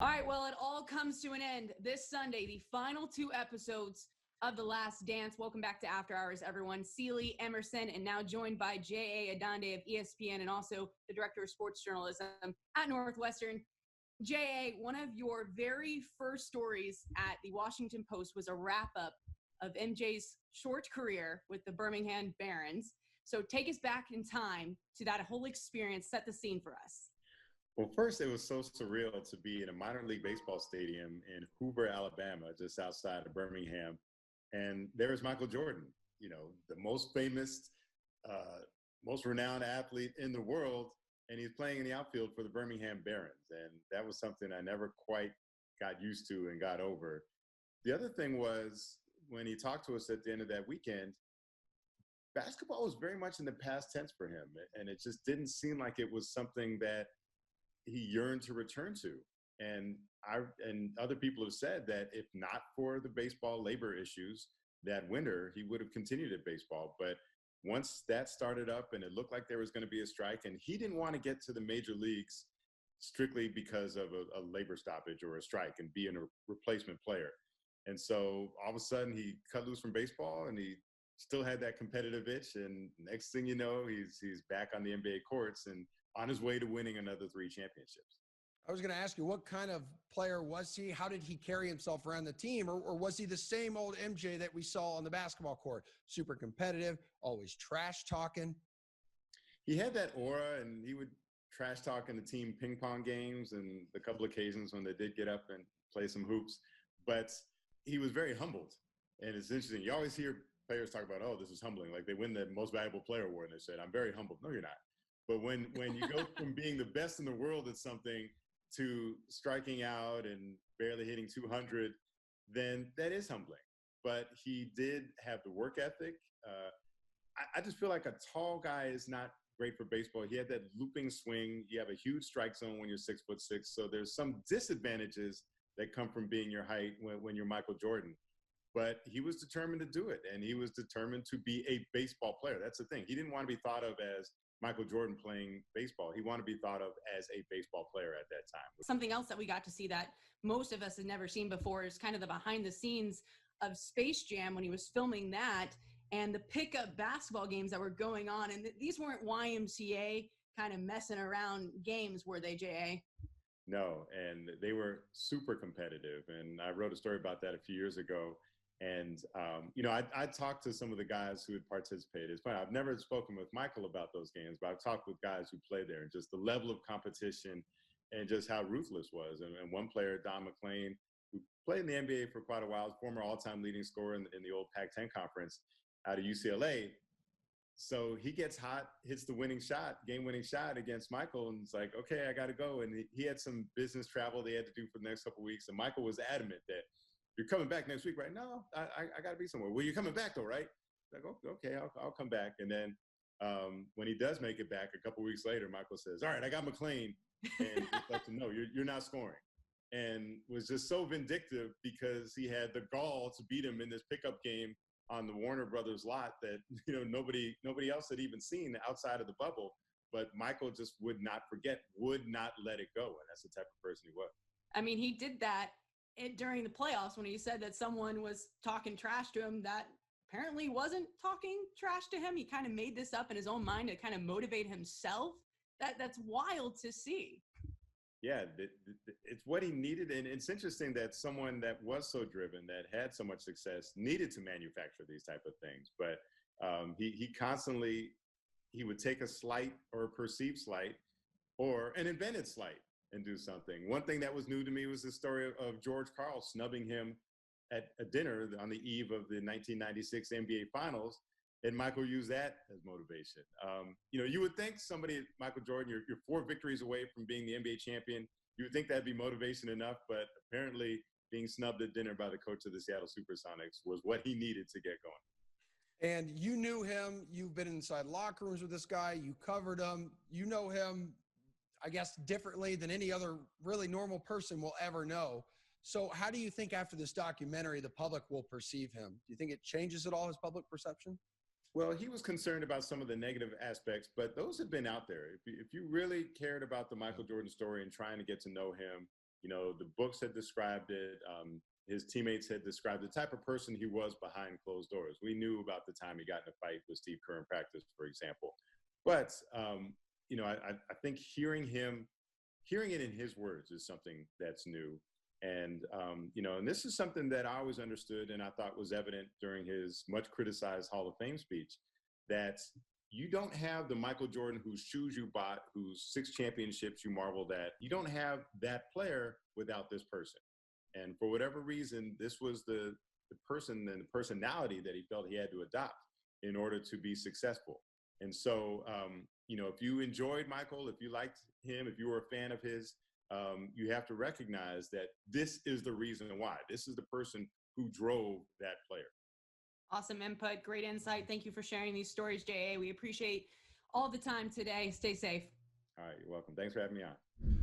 All right, well, it all comes to an end this Sunday, the final two episodes of The Last Dance. Welcome back to After Hours, everyone. Sealy, Emerson, and now joined by J.A. Adande of ESPN and also the Director of Sports Journalism at Northwestern. J.A., one of your very first stories at the Washington Post was a wrap-up of MJ's short career with the Birmingham Barons. So take us back in time to that whole experience. Set the scene for us. Well, first, it was so surreal to be in a minor league baseball stadium in Hoover, Alabama, just outside of Birmingham. And there was Michael Jordan, the most famous, most renowned athlete in the world. And he's playing in the outfield for the Birmingham Barons. And that was something I never quite got used to and got over. The other thing was when he talked to us at the end of that weekend, basketball was very much in the past tense for him. And it just didn't seem like it was something that he yearned to return to. And other people have said that if not for the baseball labor issues that winter, he would have continued at baseball. But once that started up and it looked like there was going to be a strike, and he didn't want to get to the major leagues strictly because of a labor stoppage or a strike and being a replacement player. And so all of a sudden he cut loose from baseball and he still had that competitive itch. And next thing you know, he's back on the NBA courts and on his way to winning another 3 championships. I was going to ask you, what kind of player was he? How did he carry himself around the team? Or was he the same old MJ that we saw on the basketball court? Super competitive, always trash talking. He had that aura, and he would trash talk in the team ping pong games and the couple occasions when they did get up and play some hoops. But he was very humbled. And it's interesting. You always hear players talk about, oh, this is humbling. Like they win the most valuable player award and they said, I'm very humbled. No, you're not. But when you go from being the best in the world at something to striking out and barely hitting 200, then that is humbling. But he did have the work ethic. I just feel like a tall guy is not great for baseball. He had that looping swing. You have a huge strike zone when you're 6'6". So there's some disadvantages that come from being your height when you're Michael Jordan. But he was determined to do it, and he was determined to be a baseball player. That's the thing. He didn't want to be thought of as Michael Jordan playing baseball. He wanted to be thought of as a baseball player at that time. Something else that we got to see that most of us had never seen before is kind of the behind the scenes of Space Jam when he was filming that and the pickup basketball games that were going on. And these weren't YMCA kind of messing around games, were they, J.A.? No, and they were super competitive. And I wrote a story about that a few years ago. And, I talked to some of the guys who had participated. It's funny, I've never spoken with Michael about those games, but I've talked with guys who played there and just the level of competition and just how ruthless was. And one player, Don McClain, who played in the NBA for quite a while, former all-time leading scorer in the old Pac-10 conference out of UCLA. So he gets hot, hits the game-winning shot against Michael, and it's like, okay, I got to go. And he had some business travel they had to do for the next couple of weeks. And Michael was adamant that, you're coming back next week, right? No, I got to be somewhere. Well, you're coming back though, right? Like, okay, I'll come back. And then when he does make it back a couple weeks later, Michael says, all right, I got McClain. And just lets him know you're not scoring. And was just so vindictive because he had the gall to beat him in this pickup game on the Warner Brothers lot that, nobody else had even seen outside of the bubble. But Michael just would not forget, would not let it go. And that's the type of person he was. I mean, he did that during the playoffs when he said that someone was talking trash to him that apparently wasn't talking trash to him. He kind of made this up in his own mind to kind of motivate himself. That's wild to see. Yeah, it's what he needed. And it's interesting that someone that was so driven, that had so much success, needed to manufacture these type of things. But he constantly, he would take a slight or a perceived slight or an invented slight and do something. One thing that was new to me was the story of George Karl snubbing him at a dinner on the eve of the 1996 NBA Finals, and Michael used that as motivation. You would think somebody, Michael Jordan, you're 4 victories away from being the NBA champion. You would think that'd be motivation enough, but apparently being snubbed at dinner by the coach of the Seattle Supersonics was what he needed to get going. And you knew him. You've been inside locker rooms with this guy. You covered him. You know him, I guess, differently than any other really normal person will ever know. So how do you think after this documentary, the public will perceive him? Do you think it changes at all, his public perception? Well, he was concerned about some of the negative aspects, but those have been out there. If you really cared about the Michael Jordan story and trying to get to know him, The books had described it. His teammates had described the type of person he was behind closed doors. We knew about the time he got in a fight with Steve Kerr in practice, for example. But, I think hearing it in his words is something that's new. And, and this is something that I always understood and I thought was evident during his much criticized Hall of Fame speech, that you don't have the Michael Jordan whose shoes you bought, whose 6 championships you marveled at. You don't have that player without this person. And for whatever reason, this was the person and the personality that he felt he had to adopt in order to be successful. And so, if you enjoyed Michael, if you liked him, if you were a fan of his, you have to recognize that this is the reason why. This is the person who drove that player. Awesome input. Great insight. Thank you for sharing these stories, J.A. We appreciate all the time today. Stay safe. All right. You're welcome. Thanks for having me on.